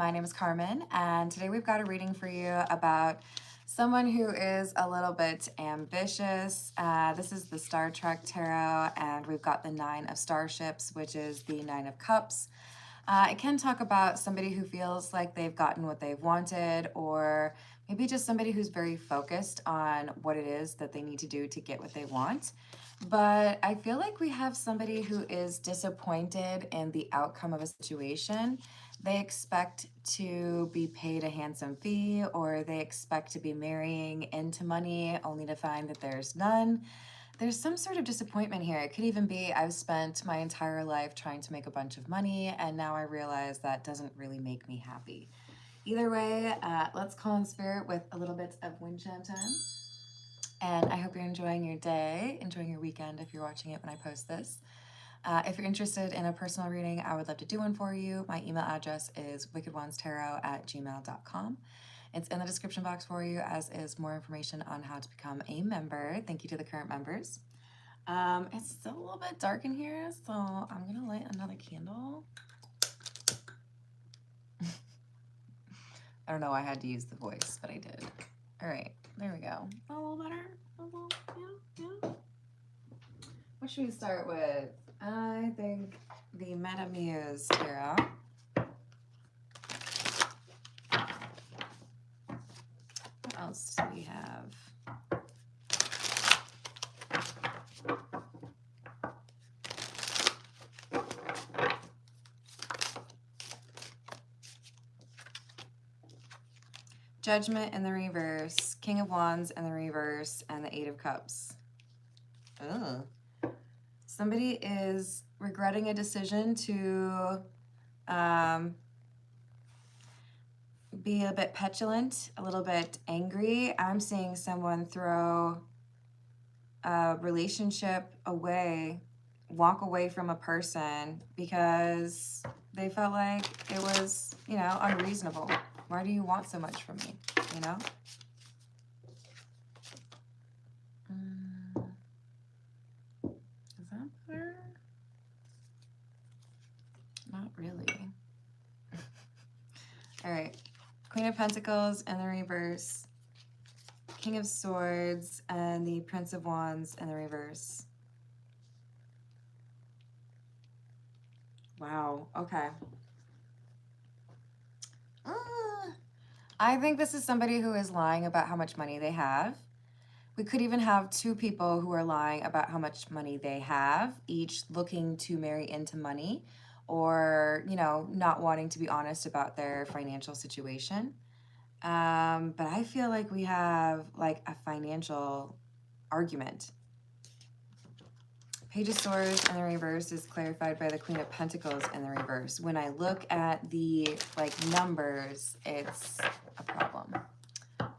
My name is Carmen, and today we've got a reading for you about someone who is a little bit ambitious. This is the Star Trek Tarot, and we've got the Nine of Starships, which is the Nine of Cups. It can talk about somebody who feels like they've gotten what they've wanted, or maybe just somebody who's very focused on what it is that they need to do to get what they want. But I feel like we have somebody who is disappointed in the outcome of a situation. They expect to be paid a handsome fee, or they expect to be marrying into money only to find that there's none. There's some sort of disappointment here. It could even be I've spent my entire life trying to make a bunch of money, and now I realize that doesn't really make me happy. Either way, let's call in spirit with a little bit of wind chime time. And I hope you're enjoying your day, enjoying your weekend if you're watching it when I post this. If you're interested in a personal reading, I would love to do one for you. My email address is wickedwandstarot@gmail.com. It's in the description box for you, as is more information on how to become a member. Thank you to the current members. It's still a little bit dark in here, so I'm going to light another candle. I don't know why I had to use the voice, but I did. All right, there we go. A little better. Yeah. What should we start with? I think the Meta Muse Tarot. What else do we have? Judgment in the reverse, King of Wands in the reverse, and the Eight of Cups. Ugh. Somebody is regretting a decision to be a bit petulant, a little bit angry. I'm seeing someone throw a relationship away, walk away from a person because they felt like it was, unreasonable. Why do you want so much from me, Is that better? Not really. All right. Queen of Pentacles in the reverse. King of Swords and the Prince of Wands in the reverse. Wow. Okay. I think this is somebody who is lying about how much money they have. We could even have two people who are lying about how much money they have, each looking to marry into money, or, not wanting to be honest about their financial situation. But I feel like we have like a financial argument. Page of Swords in the reverse is clarified by the Queen of Pentacles in the reverse. When I look at the numbers, it's a problem.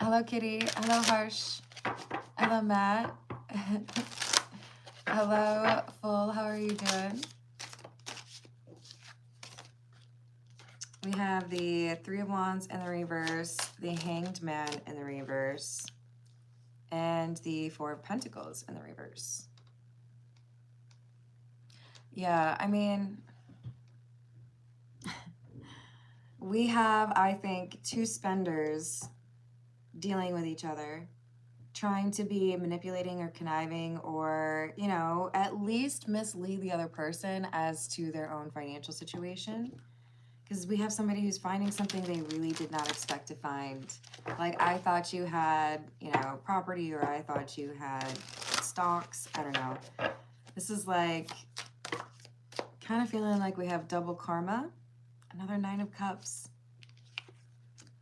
Hello, Kitty. Hello, Harsh. Hello, Matt. Hello, Full. How are you doing? We have the Three of Wands in the reverse, the Hanged Man in the reverse, and the Four of Pentacles in the reverse. Yeah, I mean, we have, I think, two spenders dealing with each other, trying to be manipulating or conniving or, at least mislead the other person as to their own financial situation. Because we have somebody who's finding something they really did not expect to find. Like, I thought you had, property, or I thought you had stocks. I don't know. This is like kind of feeling like we have double karma. Another Nine of Cups.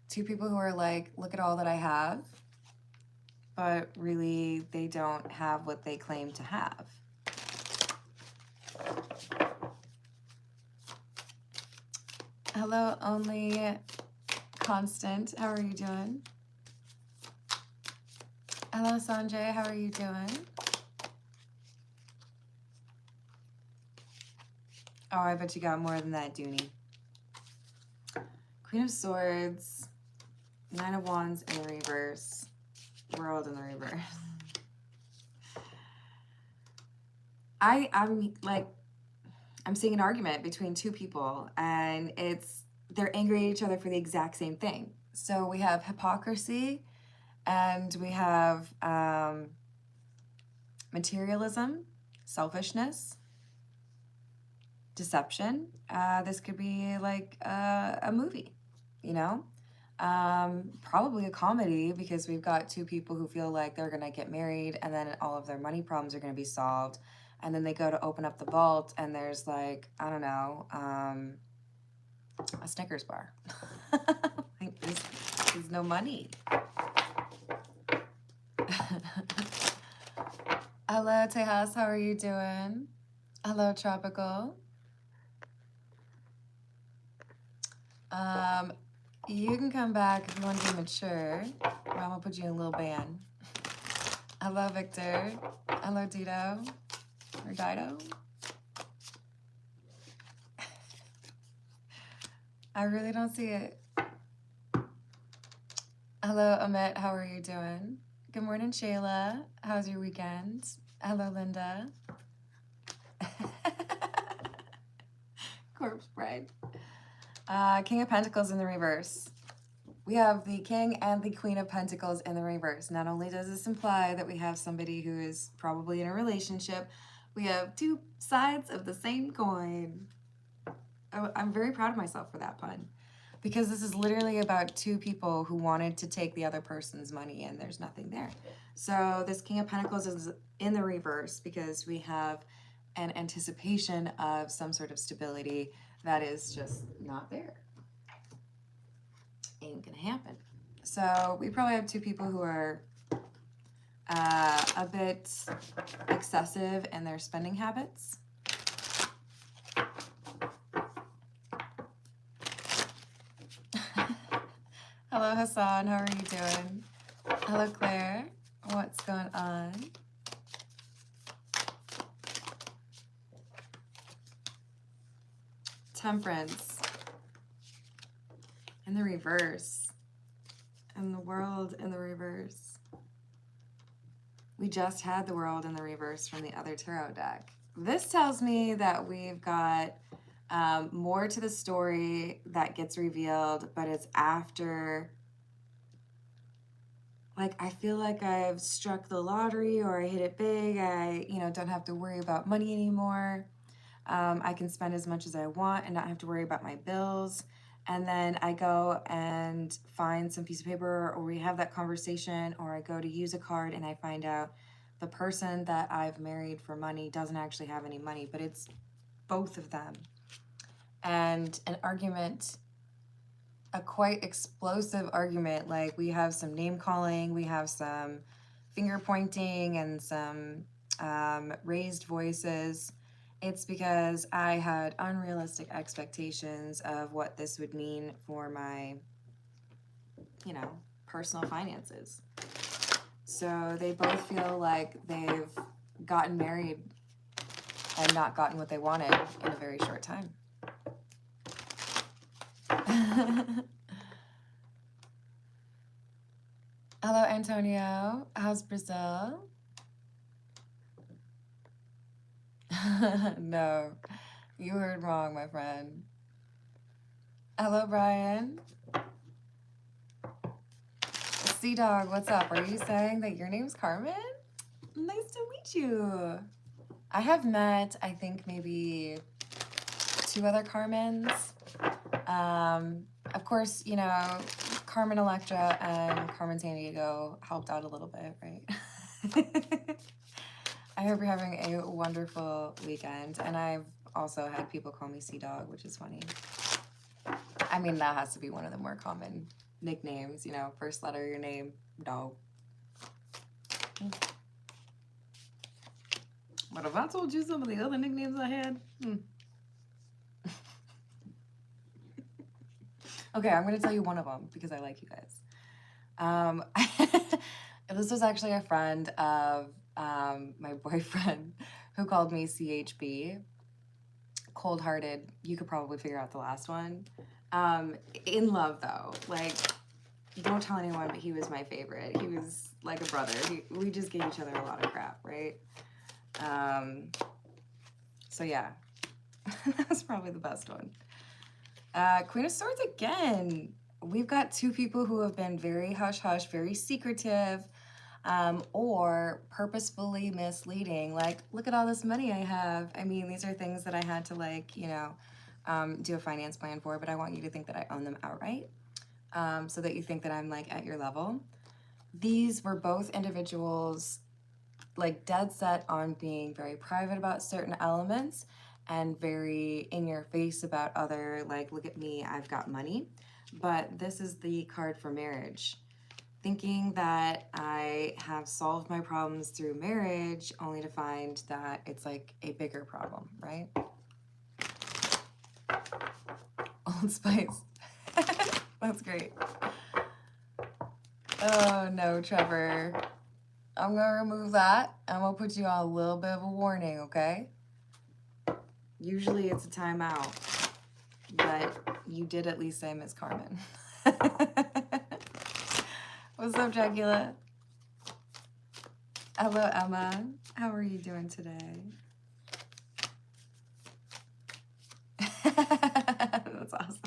Two people who are like, look at all that I have. But really, they don't have what they claim to have. Hello, Only Constant. How are you doing? Hello, Sanjay. How are you doing? Oh, I bet you got more than that, Dooney. Queen of Swords, Nine of Wands in the reverse, World in the reverse. I'm seeing an argument between two people, and it's they're angry at each other for the exact same thing. So we have hypocrisy, and we have materialism, selfishness, deception. This could be like a movie, you know? Probably a comedy, because we've got two people who feel like they're gonna get married and then all of their money problems are gonna be solved. And then they go to open up the vault and there's like, I don't know, a Snickers bar. Like, there's no money. Hello, Tejas, how are you doing? Hello, Tropical. You can come back if you want to be mature, or I'm gonna put you in a little band. Hello, Victor. Hello, Dito. Or Dido. I really don't see it. Hello, Amit. How are you doing? Good morning, Shayla. How's your weekend? Hello, Linda. Corpse Bride. King of Pentacles in the reverse. We have the King and the Queen of Pentacles in the reverse. Not only does this imply that we have somebody who is probably in a relationship, we have two sides of the same coin. I'm very proud of myself for that pun, because this is literally about two people who wanted to take the other person's money and there's nothing there. So this King of Pentacles is in the reverse because we have an anticipation of some sort of stability that is just not there. Ain't gonna happen. So we probably have two people who are a bit excessive in their spending habits. Hello, Hassan. How are you doing? Hello, Claire. What's going on? Temperance. In the reverse. And the World in the reverse. We just had the World in the reverse from the other tarot deck. This tells me that we've got more to the story that gets revealed, but it's after, like, I feel like I've struck the lottery or I hit it big. I, don't have to worry about money anymore. I can spend as much as I want and not have to worry about my bills. And then I go and find some piece of paper, or we have that conversation, or I go to use a card and I find out the person that I've married for money doesn't actually have any money, but it's both of them. And an argument, a quite explosive argument, like we have some name calling, we have some finger pointing and some raised voices. It's because I had unrealistic expectations of what this would mean for my, personal finances. So they both feel like they've gotten married and not gotten what they wanted in a very short time. Hello, Antonio. How's Brazil? No, you heard wrong, my friend. Hello, Brian. Sea Dog, what's up? Are you saying that your name's Carmen? Nice to meet you. I have met, I think, maybe 2 other Carmens. Of course, Carmen Electra and Carmen Sandiego helped out a little bit, right? I hope you're having a wonderful weekend. And I've also had people call me Sea Dog, which is funny. I mean, that has to be one of the more common nicknames, first letter of your name, dog. But if I told you some of the other nicknames I had, Okay, I'm going to tell you one of them because I like you guys. This was actually a friend of my boyfriend who called me CHB. Cold-hearted. You could probably figure out the last one. In love, though. Like, don't tell anyone, but he was my favorite. He was like a brother. We just gave each other a lot of crap, right? So, yeah. That was probably the best one. Queen of Swords again. We've got two people who have been very hush-hush, very secretive, or purposefully misleading. Like, look at all this money I have. I mean, these are things that I had to, like, you know, do a finance plan for, but I want you to think that I own them outright, so that you think that I'm, like, at your level. These were both individuals, like, dead set on being very private about certain elements and very in your face about other, like, look at me, I've got money. But this is the card for marriage. Thinking that I have solved my problems through marriage, only to find that it's like a bigger problem, right? Old Spice. That's great. Oh no, Trevor. I'm gonna remove that. I'm gonna put you on a little bit of a warning, okay? Usually it's a timeout, but you did at least say Miss Carmen. What's up, Dracula? Hello, Emma. How are you doing today? That's awesome.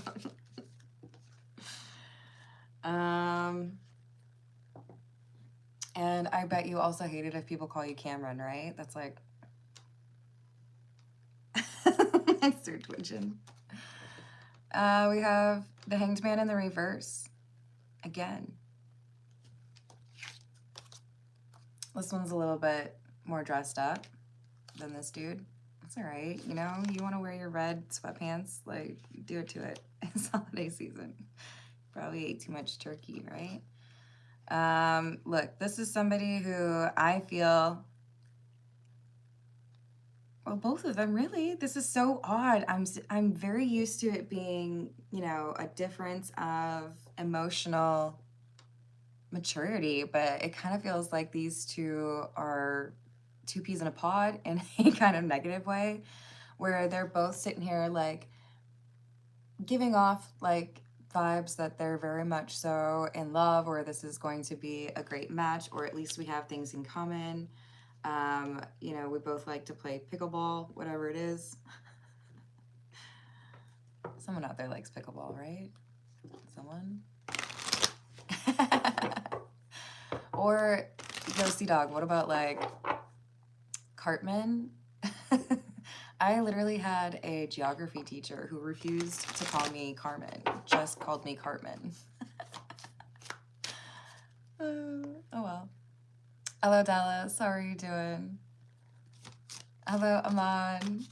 And I bet you also hate it if people call you Cameron, right? That's like... I start twitching. We have the Hanged Man in the reverse. Again. This one's a little bit more dressed up than this dude. That's all right. You know, you want to wear your red sweatpants, like, do it to it. It's holiday season. Probably ate too much turkey, right? Look, this is somebody who I feel... Well, both of them, really. This is so odd. I'm very used to it being, you know, a difference of emotional maturity, but it kind of feels like these two are two peas in a pod in a kind of negative way, where they're both sitting here, like, giving off, like, vibes that they're very much so in love, or this is going to be a great match, or at least we have things in common. You know, we both like to play pickleball, whatever it is. Someone out there likes pickleball, right? Someone? Or, Ghosty Dog, what about, like, Cartman? I literally had a geography teacher who refused to call me Carmen, just called me Cartman. Oh well. Hello, Dallas. How are you doing? Hello, Aman.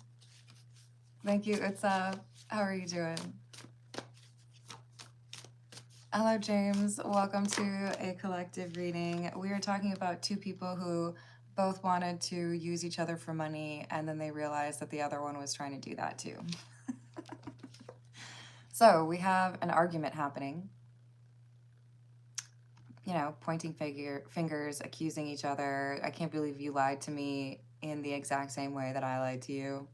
Thank you, Utsa. How are you doing? Hello, James. Welcome to a collective reading. We are talking about two people who both wanted to use each other for money, and then they realized that the other one was trying to do that too. So we have an argument happening. You know, pointing fingers, accusing each other. I can't believe you lied to me in the exact same way that I lied to you.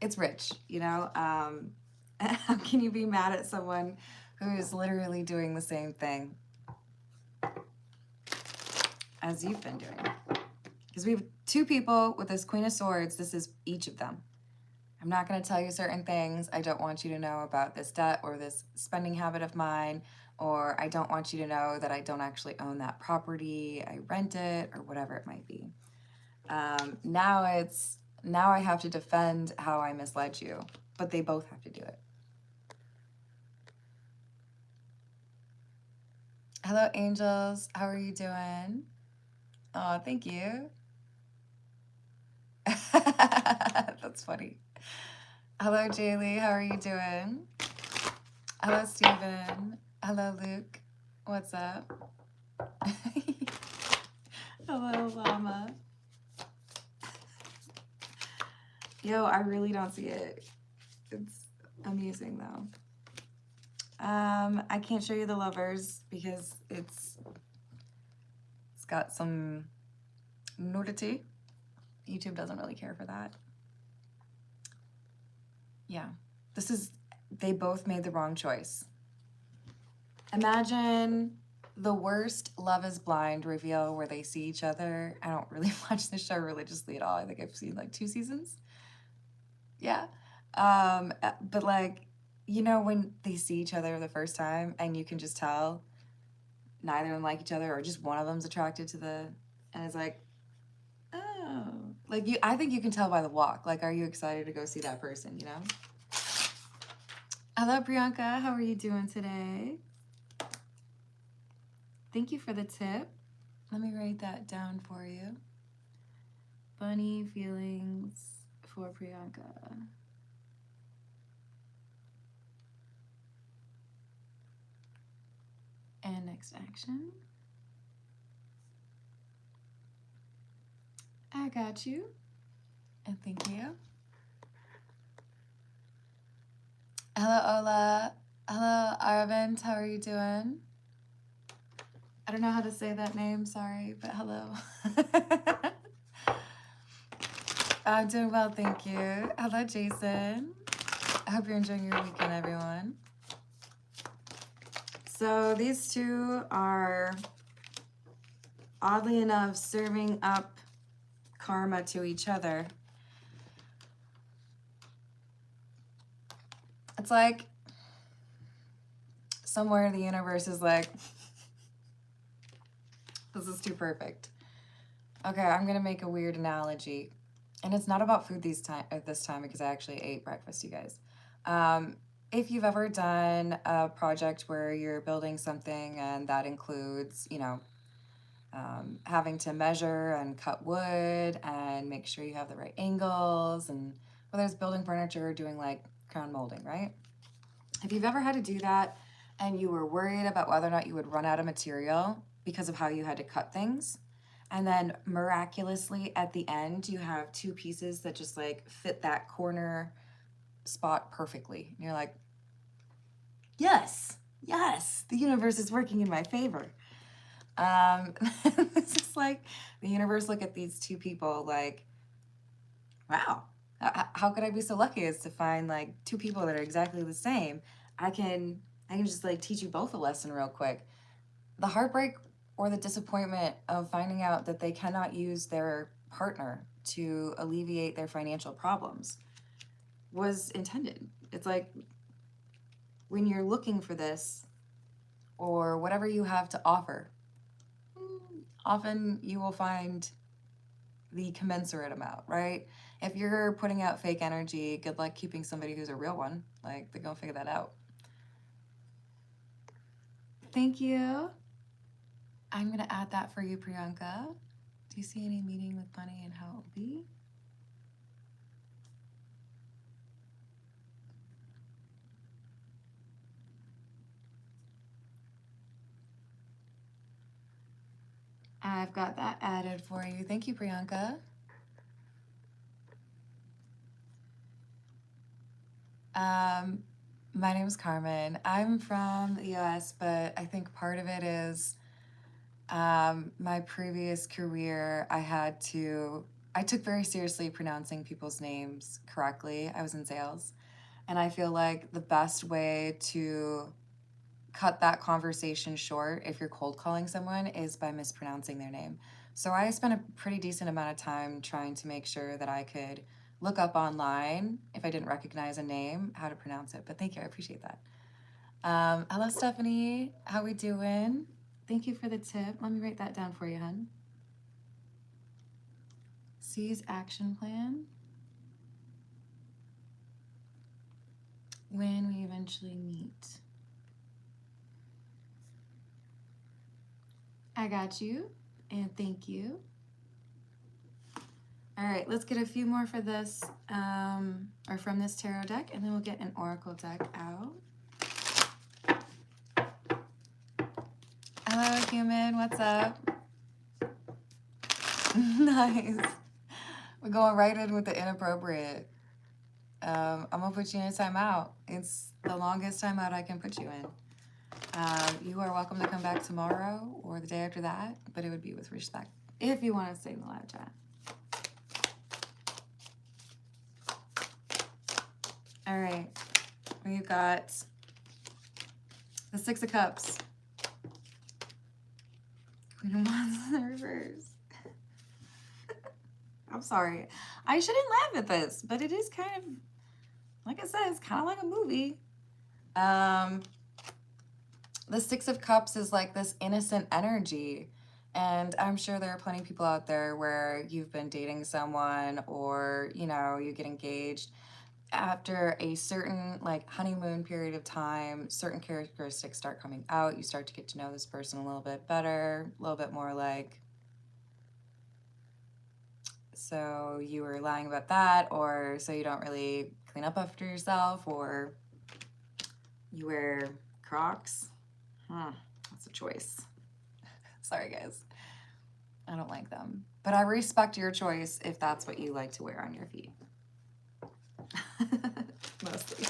It's rich, you know? How can you be mad at someone who is literally doing the same thing as you've been doing? Because we have two people with this Queen of Swords. This is each of them. I'm not going to tell you certain things. I don't want you to know about this debt or this spending habit of mine, or I don't want you to know that I don't actually own that property. I rent it, or whatever it might be. Now I have to defend how I misled you, but they both have to do it. Hello, angels. How are you doing? Oh, thank you. That's funny. Hello, Jaylee. How are you doing? Hello, Steven. Hello, Luke. What's up? Hello, Llama. Yo, I really don't see it. It's amusing, though. I can't show you the lovers because it's got some nudity. YouTube doesn't really care for that. Yeah, they both made the wrong choice. Imagine the worst Love is Blind reveal where they see each other. I don't really watch this show religiously at all. I think I've seen like 2 seasons. Yeah. But like, you know, when they see each other the first time and you can just tell neither of them like each other or just one of them's attracted to and it's like, oh, like I think you can tell by the walk. Like, are you excited to go see that person, you know? Hello, Priyanka. How are you doing today? Thank you for the tip. Let me write that down for you. Bunny feelings for Priyanka. And next action. I got you. And thank you. Hello, Ola. Hello, Arvind. How are you doing? I don't know how to say that name, sorry, but hello. I'm doing well, thank you. Hello, Jason. I hope you're enjoying your weekend, everyone. So these two are, oddly enough, serving up karma to each other. It's like somewhere the universe is like, this is too perfect. Okay, I'm gonna make a weird analogy. And it's not about food this time because I actually ate breakfast, you guys. If you've ever done a project where you're building something and that includes, you know, having to measure and cut wood and make sure you have the right angles, and whether it's building furniture or doing like crown molding, right? If you've ever had to do that and you were worried about whether or not you would run out of material because of how you had to cut things, and then miraculously at the end, you have two pieces that just like fit that corner spot perfectly. And you're like, yes, yes, the universe is working in my favor. It's just like the universe look at these two people like, wow, how could I be so lucky as to find like two people that are exactly the same? I can just like teach you both a lesson real quick. The heartbreak or the disappointment of finding out that they cannot use their partner to alleviate their financial problems was intended. It's like when you're looking for this or whatever you have to offer, often you will find the commensurate amount, right? If you're putting out fake energy, good luck keeping somebody who's a real one. Like, they're gonna figure that out. Thank you. I'm gonna add that for you, Priyanka. Do you see any meeting with Bunny and how it will be? I've got that added for you. Thank you, Priyanka. My name is Carmen. I'm from the US, but I think part of it is my previous career, I took very seriously pronouncing people's names correctly. I was in sales. And I feel like the best way to cut that conversation short if you're cold calling someone is by mispronouncing their name. So I spent a pretty decent amount of time trying to make sure that I could look up online, if I didn't recognize a name, how to pronounce it. But thank you, I appreciate that. Hello, Stephanie. How we doing? Thank you for the tip. Let me write that down for you, hun. C's action plan. When we eventually meet. I got you, and thank you. All right, let's get a few more for this, or from this tarot deck, and then we'll get an oracle deck out. Hello, human, what's up? Nice. We're going right in with the inappropriate. I'm gonna put you in a timeout. It's the longest timeout I can put you in. You are welcome to come back tomorrow or the day after that, but it would be with respect if you want to stay in the live chat. All right, we've got the Six of Cups. Queen of Wands in the reverse. I'm sorry. I shouldn't laugh at this, but it is kind of, like I said, it's kind of like a movie. The Six of Cups is like this innocent energy. And I'm sure there are plenty of people out there where you've been dating someone, or, you know, you get engaged. After a certain like honeymoon period of time, certain characteristics start coming out. You start to get to know this person a little bit better, a little bit more like, so you were lying about that, or so you don't really clean up after yourself, or you wear Crocs. That's a choice. Sorry, guys. I don't like them. But I respect your choice if that's what you like to wear on your feet. Mostly.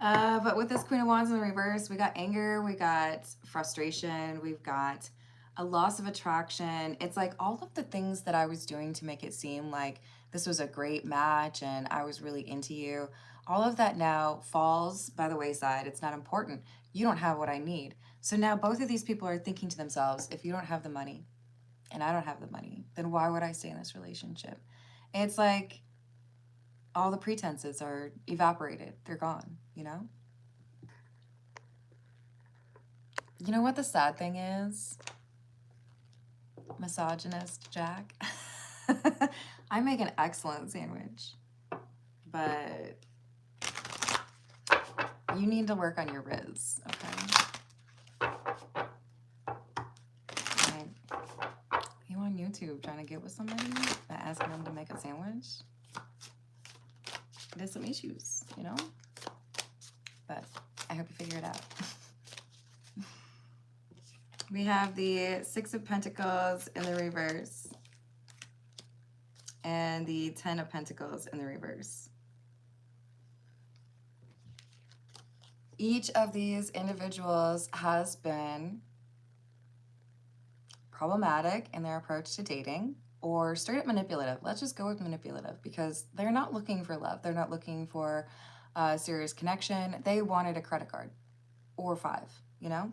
But with this Queen of Wands in the reverse, we got anger, we got frustration, we've got a loss of attraction. It's like all of the things that I was doing to make it seem like this was a great match and I was really into you. All of that now falls by the wayside. It's not important. You don't have what I need. So now both of these people are thinking to themselves, if you don't have the money and I don't have the money, then why would I stay in this relationship? It's like all the pretenses are evaporated. They're gone, you know? You know what the sad thing is? Misogynist Jack. I make an excellent sandwich, but you need to work on your riz, okay? Like, you on YouTube trying to get with somebody by asking them to make a sandwich? There's some issues, you know? But I hope you figure it out. We have the Six of Pentacles in the reverse and the Ten of Pentacles in the reverse. Each of these individuals has been problematic in their approach to dating, or straight up manipulative. Let's just go with manipulative, because they're not looking for love. They're not looking for a serious connection. They wanted a credit card or 5, you know?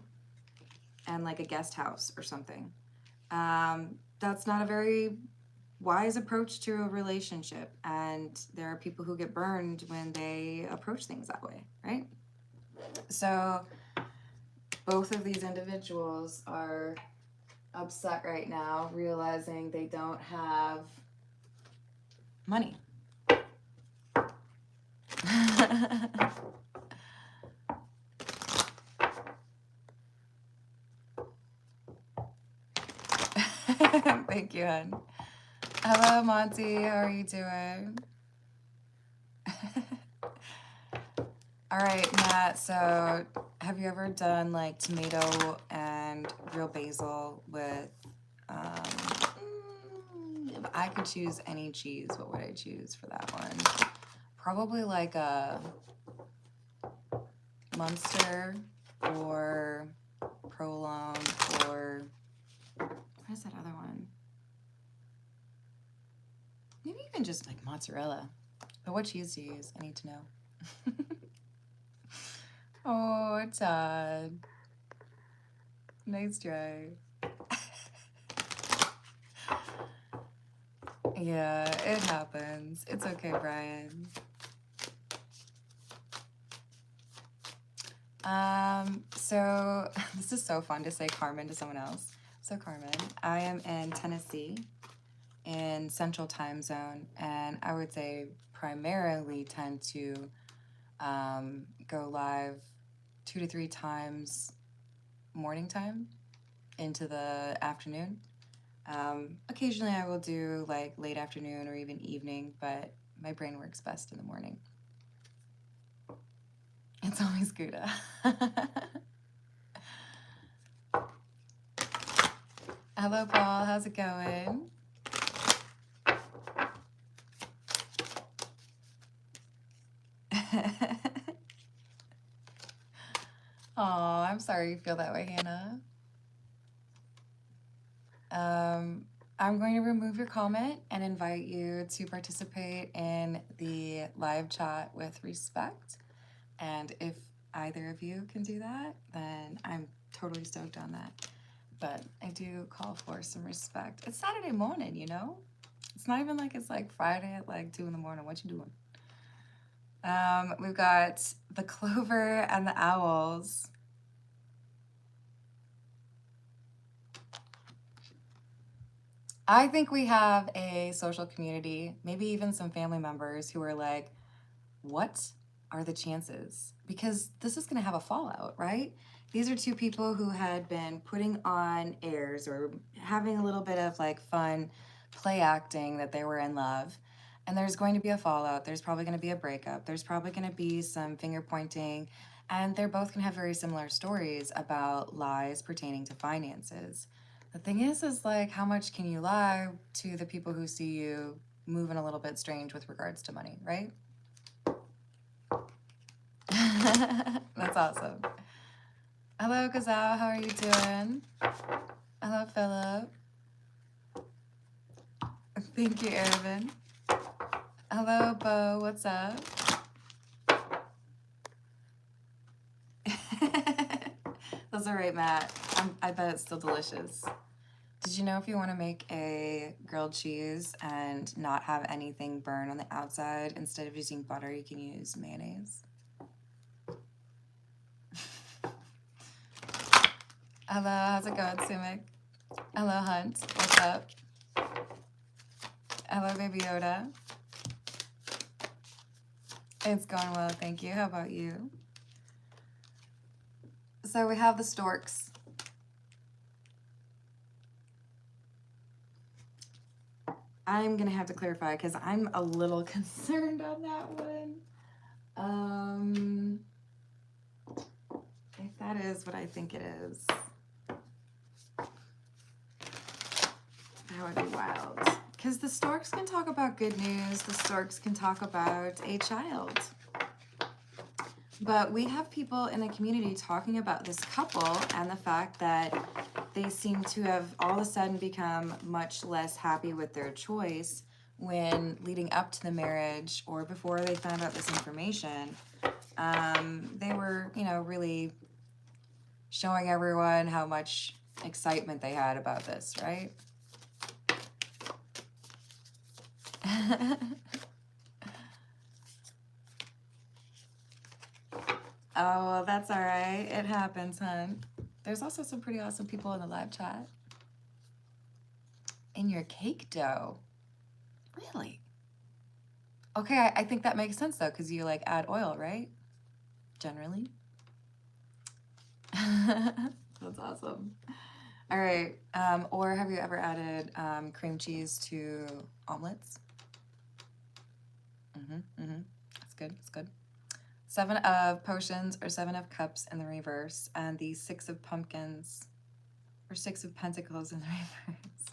And like a guest house or something. That's not a very wise approach to a relationship. And there are people who get burned when they approach things that way, right? So both of these individuals are upset right now, realizing they don't have money. Thank you, hon. Hello, Monty. How are you doing? All right, Matt. So have you ever done like tomato and real basil with, if I could choose any cheese, what would I choose for that one? Probably like a Munster or provolone, or what is that other one? Maybe even just like mozzarella. But what cheese do you use? I need to know. Oh, Todd. Nice try. Yeah, it happens. It's okay, Brian. So this is so fun to say Carmen to someone else. So Carmen, I am in Tennessee in Central Time Zone, and I would say primarily tend to go live 2 to 3 times morning time into the afternoon. Occasionally I will do like late afternoon or even evening, but my brain works best in the morning. It's always Gouda. Hello, Paul. How's it going? Oh, I'm sorry you feel that way, Hannah. I'm going to remove your comment and invite you to participate in the live chat with respect. And if either of you can do that, then I'm totally stoked on that. But I do call for some respect. It's Saturday morning, you know? It's not even like it's like Friday at like 2 in the morning. What you doing? We've got the clover and the owls. I think we have a social community, maybe even some family members who are like, what are the chances? Because this is going to have a fallout, right? These are two people who had been putting on airs or having a little bit of like fun play acting that they were in love. And there's going to be a fallout. There's probably going to be a breakup. There's probably going to be some finger pointing. And they're both going to have very similar stories about lies pertaining to finances. The thing is like, how much can you lie to the people who see you moving a little bit strange with regards to money, right? That's awesome. Hello, Gazelle. How are you doing? Hello, Philip. Thank you, Ervin. Hello, Bo. What's up? That's all right, Matt. I bet it's still delicious. Did you know if you want to make a grilled cheese and not have anything burn on the outside, instead of using butter, you can use mayonnaise? Hello, how's it going, Sumik? Hello, Hunt. What's up? Hello, Baby Yoda. It's going well, thank you. How about you? So we have the storks. I'm gonna have to clarify because I'm a little concerned on that one. If that is what I think it is, that would be wild. Because the storks can talk about good news, the storks can talk about a child. But we have people in the community talking about this couple and the fact that they seem to have all of a sudden become much less happy with their choice when leading up to the marriage or before they found out this information. They were, really showing everyone how much excitement they had about this, right? Oh, well, that's all right. It happens, hun. There's also some pretty awesome people in the live chat. In your cake dough? Really? Okay, I think that makes sense, though, because you, add oil, right? Generally. That's awesome. All right. Or have you ever added cream cheese to omelets? That's good. That's good. 7 of potions or 7 of cups in the reverse, and the 6 of pumpkins or 6 of pentacles in the reverse.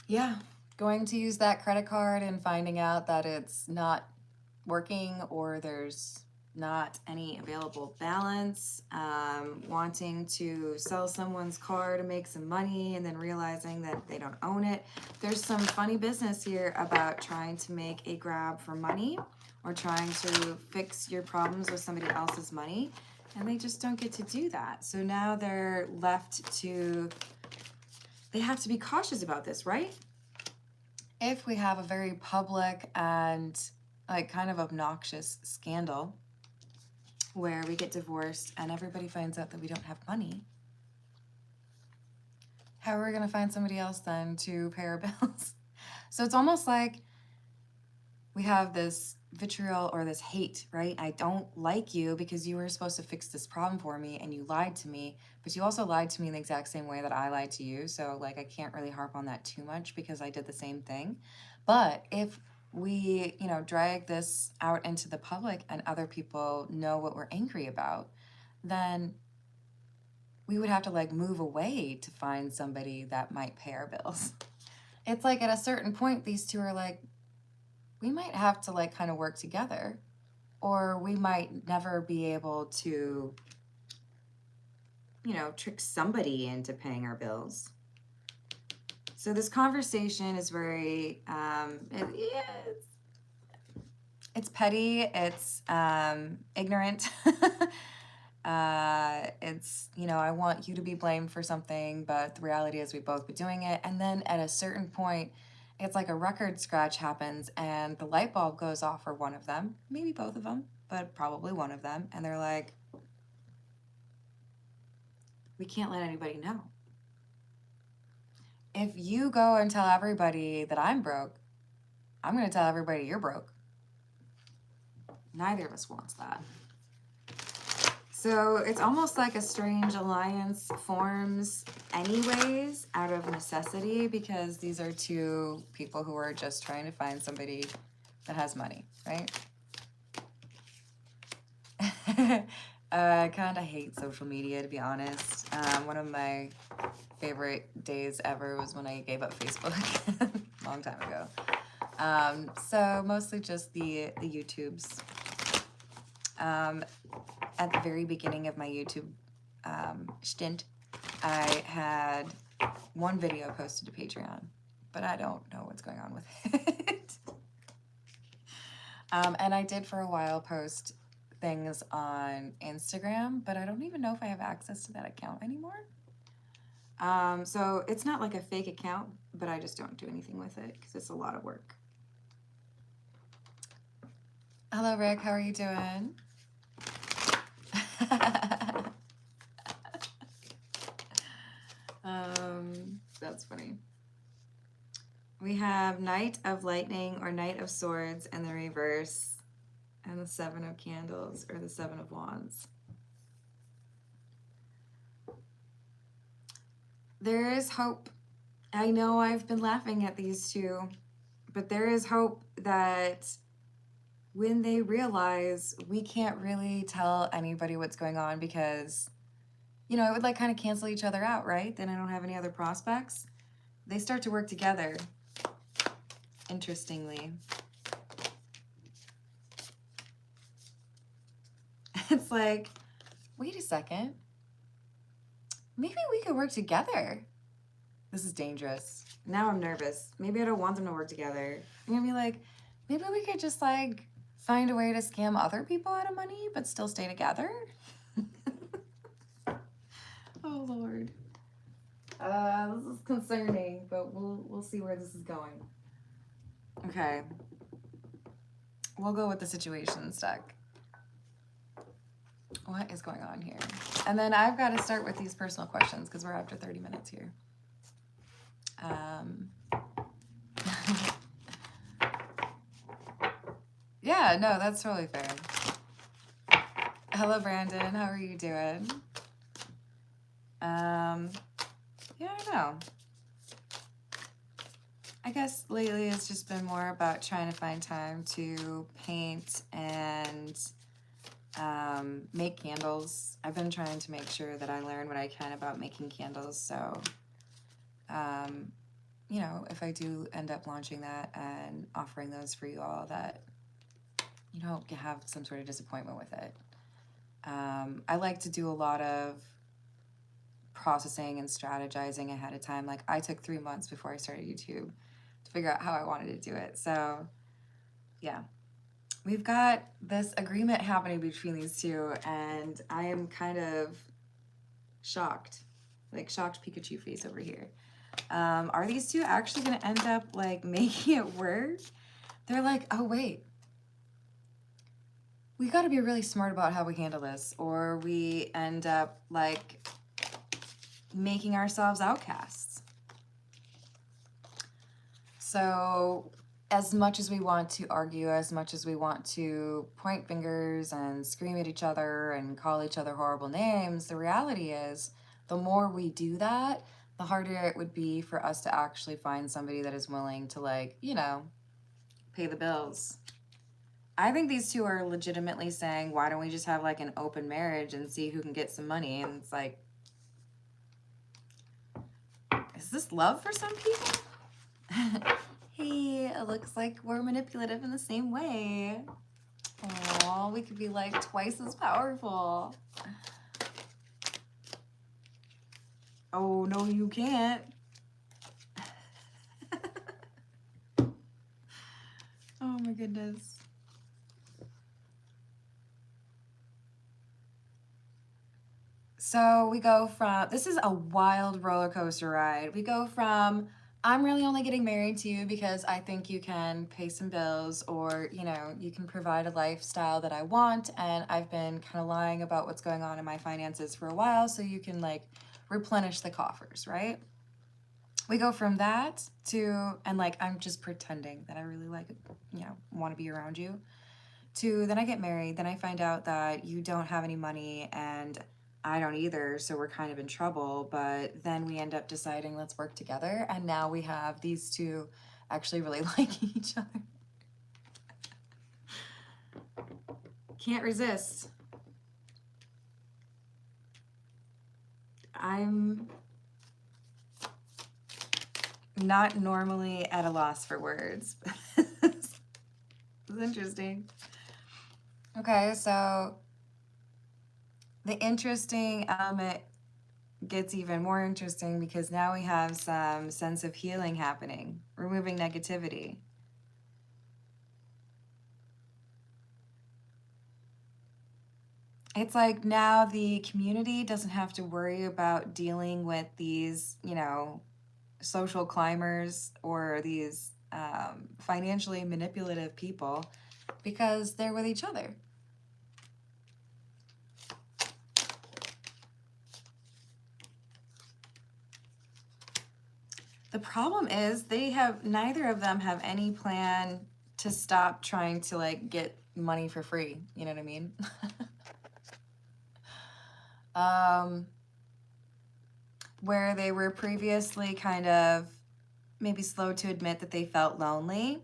Yeah, going to use that credit card and finding out that it's not working or there's not any available balance, wanting to sell someone's car to make some money and then realizing that they don't own it. There's some funny business here about trying to make a grab for money or trying to fix your problems with somebody else's money, and they just don't get to do that. So now they're left to, they have to be cautious about this, right? If we have a very public and kind of obnoxious scandal where we get divorced and everybody finds out that we don't have money, how are we going to find somebody else then to pay our bills? So it's almost like we have this vitriol or this hate, right? I don't like you because you were supposed to fix this problem for me and you lied to me, but you also lied to me in the exact same way that I lied to you. So I can't really harp on that too much because I did the same thing. But if we, drag this out into the public and other people know what we're angry about, then we would have to move away to find somebody that might pay our bills. It's at a certain point, these two are we might have to kind of work together, or we might never be able to, trick somebody into paying our bills. So this conversation is very, it's petty, it's ignorant. It's, I want you to be blamed for something, but the reality is we both be doing it. And then at a certain point, it's like a record scratch happens and the light bulb goes off for one of them, maybe both of them, but probably one of them. And they're like, we can't let anybody know. If you go and tell everybody that I'm broke, I'm going to tell everybody you're broke. Neither of us wants that. So it's almost like a strange alliance forms anyways out of necessity, because these are two people who are just trying to find somebody that has money, right? I kind of hate social media, to be honest. One of my favorite days ever was when I gave up Facebook a long time ago. So mostly just the YouTubes. At the very beginning of my YouTube stint, I had one video posted to Patreon, but I don't know what's going on with it. And I did for a while post things on Instagram, but I don't even know if I have access to that account anymore. So it's not like a fake account, but I just don't do anything with it because it's a lot of work. Hello, Rick. How are you doing? That's funny. We have Knight of Lightning or Knight of Swords in the reverse, and the Seven of Candles or the Seven of Wands. There is hope. I know I've been laughing at these two, but there is hope that when they realize we can't really tell anybody what's going on because, you know, it would like kind of cancel each other out, right? Then I don't have any other prospects. They start to work together, interestingly. It's like, wait a second. Maybe we could work together. This is dangerous. Now I'm nervous. Maybe I don't want them to work together. I'm gonna be like, maybe we could just like find a way to scam other people out of money but still stay together. Oh Lord. This is concerning, but we'll see where this is going. Okay. We'll go with the situations deck. What is going on here? And then I've got to start with these personal questions because we're after 30 minutes here. Yeah, no, that's totally fair. Hello, Brandon. How are you doing? Yeah, I don't know. I guess lately it's just been more about trying to find time to paint and make candles. I've been trying to make sure that I learn what I can about making candles. So, you know, if I do end up launching that and offering those for you all, that you don't have some sort of disappointment with it. I like to do a lot of processing and strategizing ahead of time. Like I took 3 months before I started YouTube to figure out how I wanted to do it. So yeah, we've got this agreement happening between these two and I am kind of shocked, like shocked Pikachu face over here. Are these two actually going to end up like making it work? They're like, oh wait, we got to be really smart about how we handle this, or we end up like making ourselves outcasts. So as much as we want to argue, as much as we want to point fingers and scream at each other and call each other horrible names, the reality is the more we do that, the harder it would be for us to actually find somebody that is willing to, like, you know, pay the bills. I think these two are legitimately saying, why don't we just have like an open marriage and see who can get some money? And it's like, is this love for some people? Hey, it looks like we're manipulative in the same way. Oh, we could be like twice as powerful. Oh, no, you can't. Oh my goodness. So we go from, this is a wild roller coaster ride. We go from I'm really only getting married to you because I think you can pay some bills, or, you know, you can provide a lifestyle that I want. And I've been kind of lying about what's going on in my finances for a while, so you can like replenish the coffers, right? We go from that to, and like, I'm just pretending that I really like, you know, want to be around you, to then I get married. Then I find out that you don't have any money and I don't either. So we're kind of in trouble. But then we end up deciding, let's work together. And now we have these two actually really liking each other. Can't resist. I'm not normally at a loss for words. It's interesting. Okay, so the interesting element gets even more interesting because now we have some sense of healing happening, removing negativity. It's like now the community doesn't have to worry about dealing with these, you know, social climbers or these financially manipulative people, because they're with each other. The problem is neither of them have any plan to stop trying to like get money for free. You know what I mean? Where they were previously kind of maybe slow to admit that they felt lonely,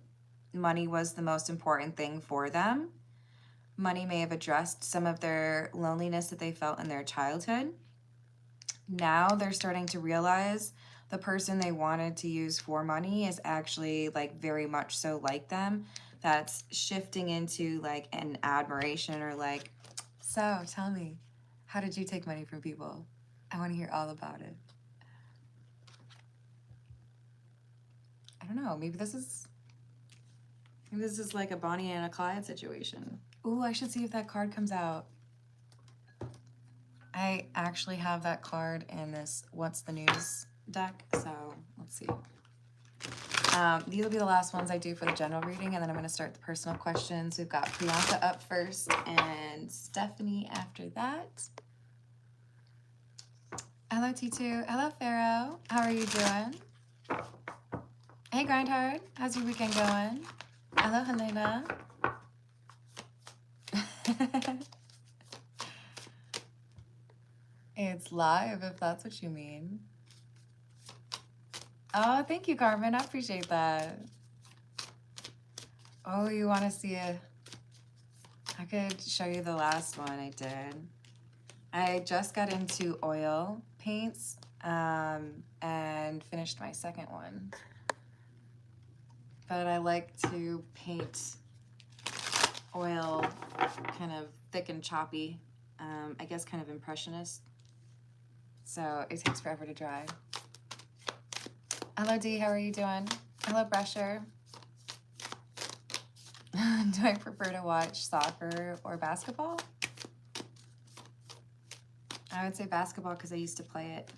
money was the most important thing for them. Money may have addressed some of their loneliness that they felt in their childhood. Now they're starting to realize the person they wanted to use for money is actually like very much so like them. That's shifting into like an admiration, or like, so tell me, how did you take money from people? I want to hear all about it. I don't know, maybe this is like a Bonnie and a Clyde situation. Ooh, I should see if that card comes out. I actually have that card in this What's the News deck, so let's see. These will be the last ones I do for the general reading, and then I'm going to start the personal questions. We've got Priyanka up first and Stephanie after that. Hello, T2. Hello, Pharaoh. How are you doing? Hey, Grindhard. How's your weekend going? Hello, Helena. It's live, if that's what you mean. Oh, thank you, Carmen. I appreciate that. Oh, you want to see I could show you the last one I did. I just got into oil paints and finished my second one. But I like to paint oil kind of thick and choppy. I guess kind of impressionist. So it takes forever to dry. Hello, Dee. How are you doing? Hello, Brusher. Do I prefer to watch soccer or basketball? I would say basketball because I used to play it.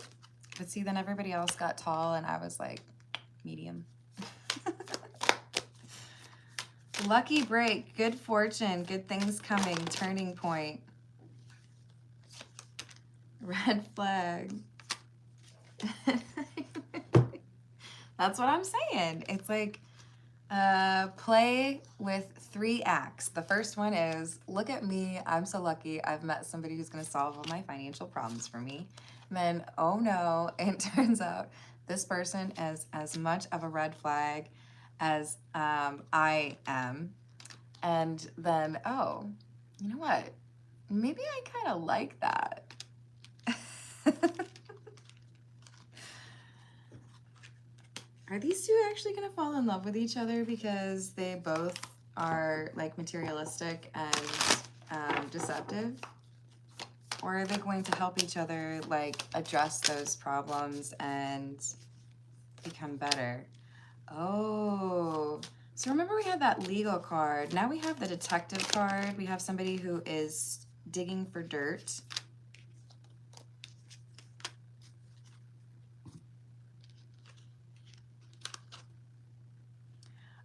But see, then everybody else got tall and I was like medium. Lucky break, good fortune, good things coming, turning point. Red flag. That's what I'm saying. It's like play with 3 acts. The first one is, look at me, I'm so lucky. I've met somebody who's going to solve all my financial problems for me. And then, oh no, it turns out this person is as much of a red flag as I am. And then, oh, you know what? Maybe I kind of like that. Are these two actually going to fall in love with each other because they both are like materialistic and deceptive? Or are they going to help each other like address those problems and become better? Oh, so remember we had that legal card. Now we have the detective card. We have somebody who is digging for dirt.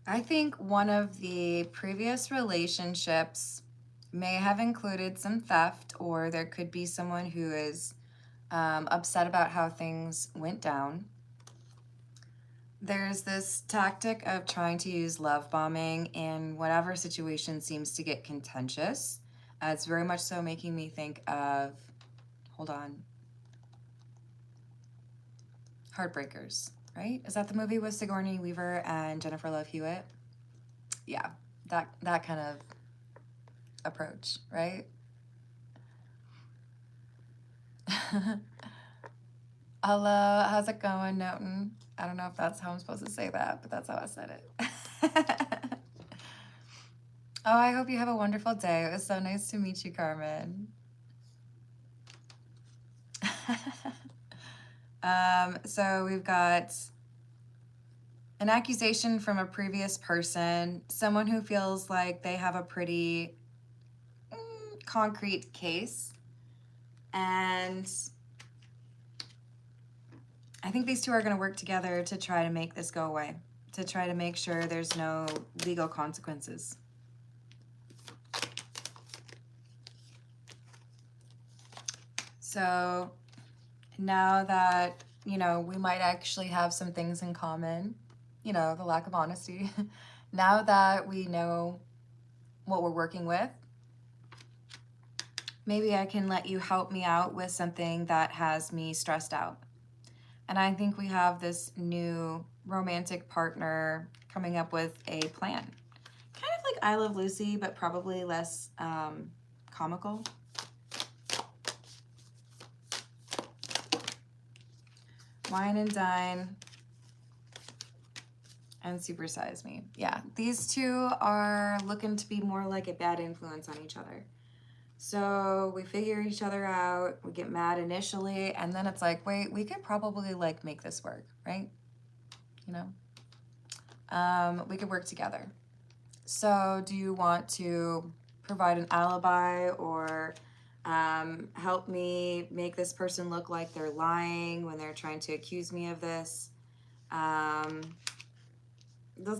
I think one of the previous relationships may have included some theft, or there could be someone who is upset about how things went down. There's this tactic of trying to use love bombing in whatever situation seems to get contentious. It's very much so making me think of, hold on, Heartbreakers, right? Is that the movie with Sigourney Weaver and Jennifer Love Hewitt? Yeah, that kind of approach, right? Hello, how's it going, Newton? I don't know if that's how I'm supposed to say that, but that's how I said it. Oh, I hope you have a wonderful day. It was so nice to meet you, Carmen. So we've got an accusation from a previous person, someone who feels like they have a pretty concrete case. And I think these two are going to work together to try to make this go away, to try to make sure there's no legal consequences. So now that, you know, we might actually have some things in common, you know, the lack of honesty. Now that we know what we're working with, maybe I can let you help me out with something that has me stressed out. And I think we have this new romantic partner coming up with a plan. Kind of like I Love Lucy, but probably less comical. Wine and Dine and Supersize Me. Yeah, these two are looking to be more like a bad influence on each other. So we figure each other out, we get mad initially, and then it's like, wait, we could probably like make this work, right? You know, we could work together. So do you want to provide an alibi or help me make this person look like they're lying when they're trying to accuse me of this? This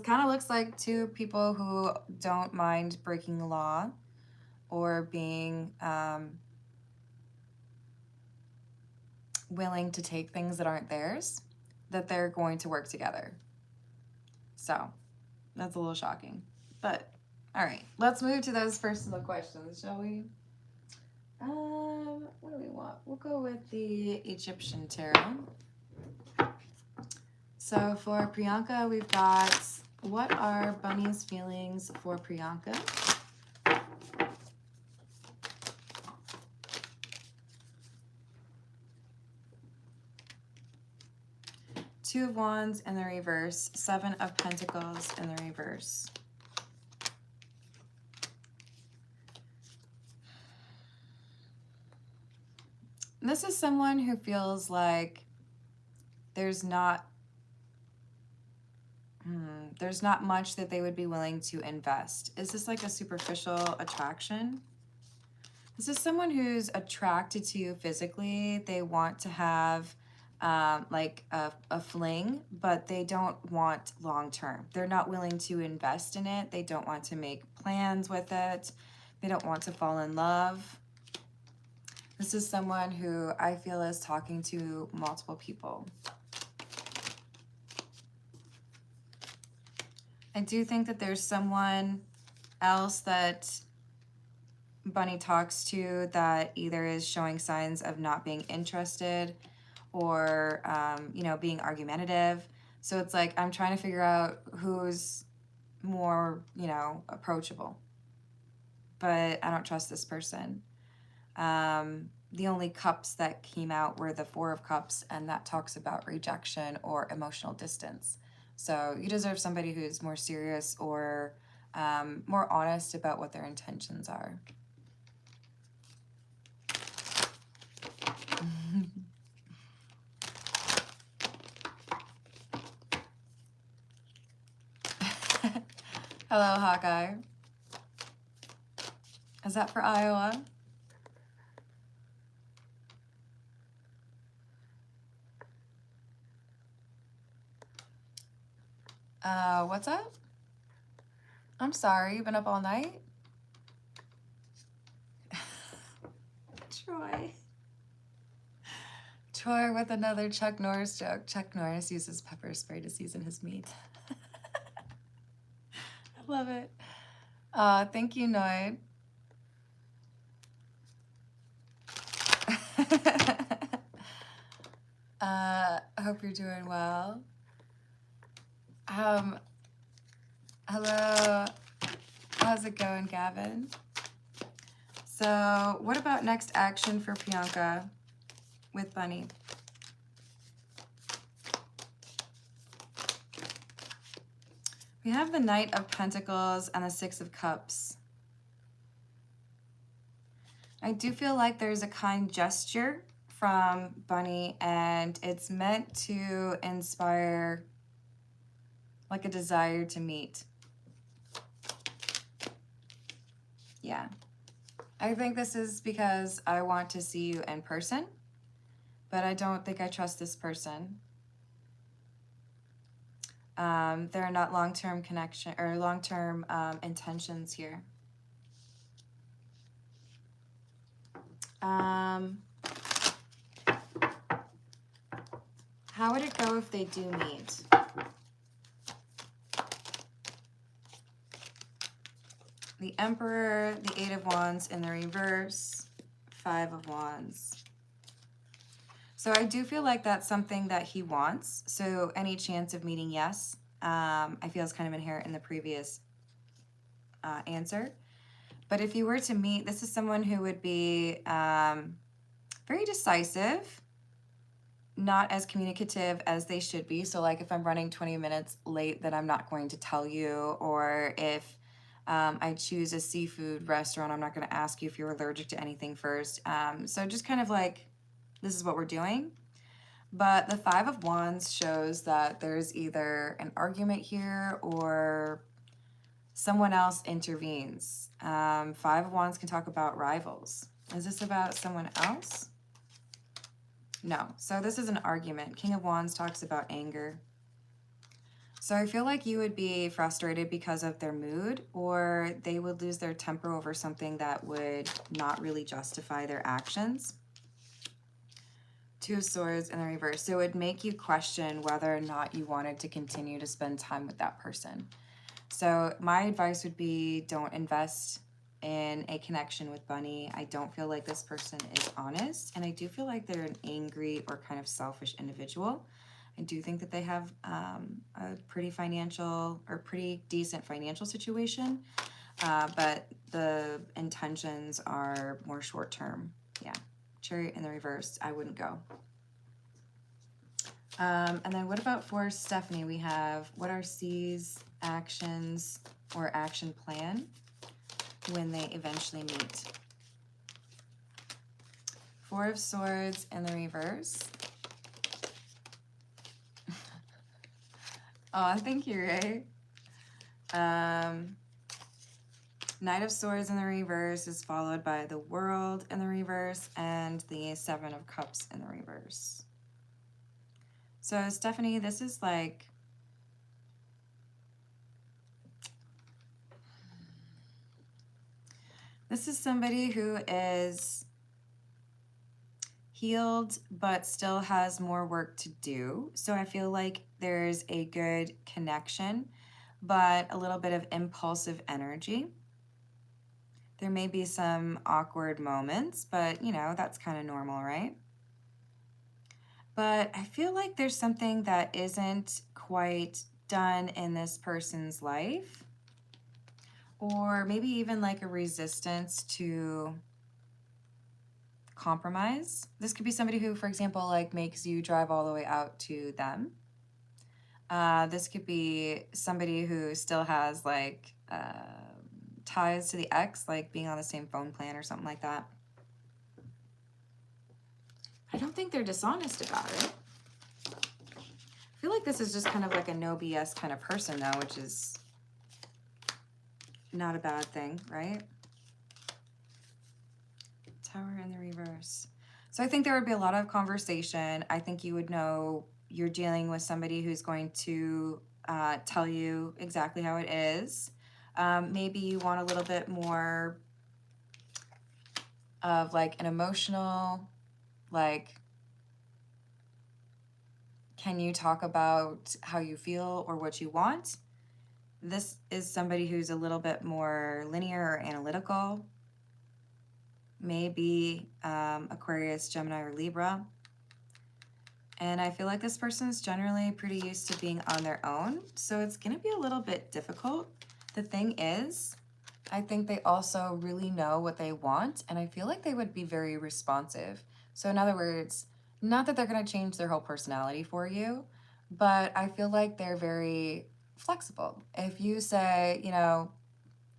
kind of looks like two people who don't mind breaking the law or being willing to take things that aren't theirs, that they're going to work together. So that's a little shocking. But all right, let's move to those personal questions, shall we? What do we want? We'll go with the Egyptian tarot. So for Priyanka, we've got, what are Bunny's feelings for Priyanka? Two of Wands in the reverse, Seven of Pentacles in the reverse. This is someone who feels like there's not much that they would be willing to invest. Is this like a superficial attraction? This is someone who's attracted to you physically. They want to have like a fling, but they don't want long-term. They're not willing to invest in it. They don't want to make plans with it. They don't want to fall in love. This is someone who I feel is talking to multiple people. I do think that there's someone else that Bunny talks to that either is showing signs of not being interested or, you know, being argumentative. So it's like, I'm trying to figure out who's more, you know, approachable. But I don't trust this person. The only cups that came out were the Four of Cups, and that talks about rejection or emotional distance. So you deserve somebody who's more serious or more honest about what their intentions are. Hello, Hawkeye. Is that for Iowa? What's up? I'm sorry, you've been up all night? Troy. Troy with another Chuck Norris joke. Chuck Norris uses pepper spray to season his meat. I love it. Thank you, Noid. I hope you're doing well. Hello. How's it going, Gavin? So, what about next action for Priyanka with Bunny? We have the Knight of Pentacles and the Six of Cups. I do feel like there's a kind gesture from Bunny, and it's meant to inspire like a desire to meet. Yeah. I think this is because I want to see you in person, but I don't think I trust this person. There are not long-term connection or long-term intentions here. How would it go if they do meet? The Emperor, the Eight of Wands in the reverse, Five of Wands. So I do feel like that's something that he wants. So any chance of meeting, yes. I feel it's kind of inherent in the previous answer. But if you were to meet, this is someone who would be very decisive, not as communicative as they should be. So like if I'm running 20 minutes late, then I'm not going to tell you. Or if I choose a seafood restaurant, I'm not going to ask you if you're allergic to anything first. So just kind of like, this is what we're doing. But the Five of Wands shows that there's either an argument here or someone else intervenes. Five of Wands can talk about rivals. Is this about someone else? No. So this is an argument. King of Wands talks about anger. So I feel like you would be frustrated because of their mood, or they would lose their temper over something that would not really justify their actions. Two of Swords in the reverse. So it would make you question whether or not you wanted to continue to spend time with that person. So my advice would be don't invest in a connection with Bunny. I don't feel like this person is honest, and I do feel like they're an angry or kind of selfish individual. I do think that they have a pretty decent financial situation, but the intentions are more short-term. Yeah. Chariot in the reverse, I wouldn't go. And then what about for Stephanie? We have, what are C's actions or action plan when they eventually meet? Four of Swords in the reverse. Oh, thank you, Ray. Knight of Swords in the reverse is followed by the World in the reverse and the Seven of Cups in the reverse. So Stephanie, this is like, this is somebody who is healed but still has more work to do. So I feel like there's a good connection, but a little bit of impulsive energy. There may be some awkward moments, but you know, that's kind of normal, right? But I feel like there's something that isn't quite done in this person's life, or maybe even like a resistance to compromise. This could be somebody who, for example, like makes you drive all the way out to them. This could be somebody who still has like ties to the ex, like being on the same phone plan or something like that. I don't think they're dishonest about it. I feel like this is just kind of like a no BS kind of person though, which is not a bad thing, right? Tower in the reverse. So I think there would be a lot of conversation. I think you would know you're dealing with somebody who's going to tell you exactly how it is. Maybe you want a little bit more of like an emotional, like, can you talk about how you feel or what you want? This is somebody who's a little bit more linear or analytical. Maybe Aquarius, Gemini, or Libra. And I feel like this person is generally pretty used to being on their own, so it's going to be a little bit difficult. The thing is, I think they also really know what they want, and I feel like they would be very responsive. So in other words, not that they're going to change their whole personality for you, but I feel like they're very flexible. If you say, you know,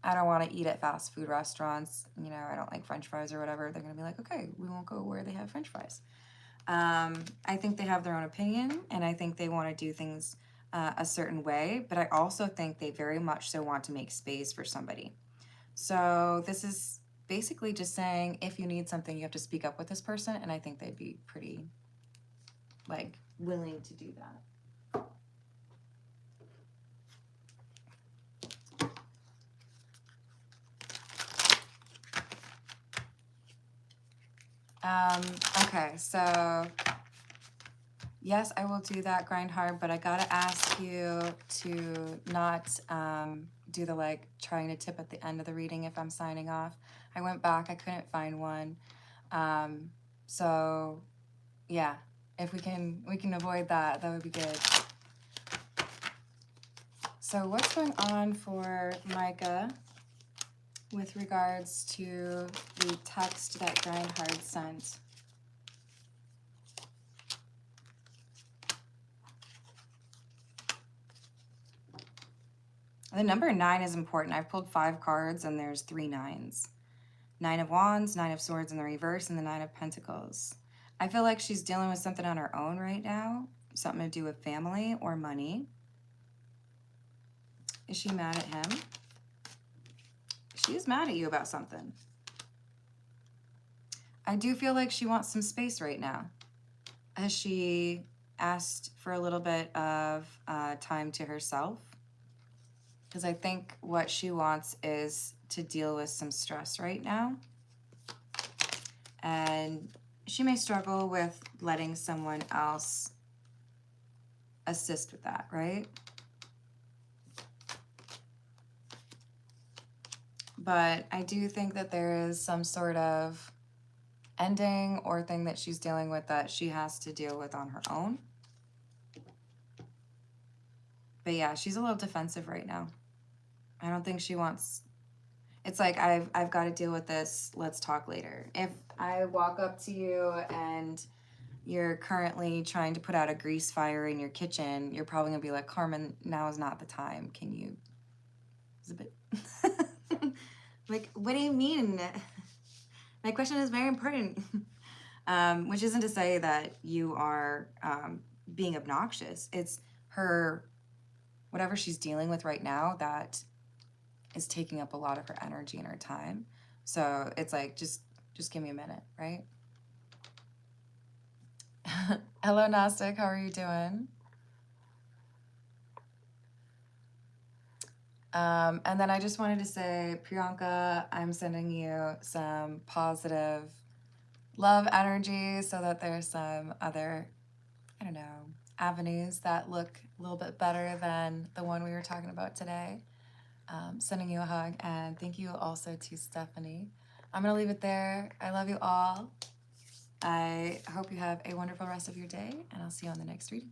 I don't want to eat at fast food restaurants, you know, I don't like French fries or whatever, they're going to be like, okay, we won't go where they have French fries. I think they have their own opinion, and I think they want to do things a certain way, but I also think they very much so want to make space for somebody. So this is basically just saying, if you need something, you have to speak up with this person, and I think they'd be pretty, like, willing to do that. Okay, so yes, I will do that, grind hard, but I gotta ask you to not do the like trying to tip at the end of the reading if I'm signing off. I went back, I couldn't find one. So yeah, if we can avoid that, that would be good. So what's going on for Micah with regards to the text that Grind Hard sent? The number 9 is important. I've pulled 5 cards and there's 3 9s. 9 of Wands, 9 of Swords in the reverse, and the 9 of Pentacles. I feel like she's dealing with something on her own right now. Something to do with family or money. Is she mad at him? She is mad at you about something. I do feel like she wants some space right now. Has she asked for a little bit of time to herself? Because I think what she wants is to deal with some stress right now. And she may struggle with letting someone else assist with that, right? But I do think that there is some sort of ending or thing that she's dealing with that she has to deal with on her own. But yeah, she's a little defensive right now. I don't think she wants... It's like, I've got to deal with this. Let's talk later. If I walk up to you and you're currently trying to put out a grease fire in your kitchen, you're probably going to be like, Carmen, now is not the time. Can you... It's a bit... Like, what do you mean? My question is very important. Which isn't to say that you are being obnoxious. It's her, whatever she's dealing with right now, that is taking up a lot of her energy and her time. So it's like, just give me a minute, right? Hello, Gnostic. How are you doing? And then I just wanted to say, Priyanka, I'm sending you some positive love energy so that there's some other, I don't know, avenues that look a little bit better than the one we were talking about today. Sending you a hug, and thank you also to Stephanie. I'm going to leave it there. I love you all. I hope you have a wonderful rest of your day, and I'll see you on the next reading.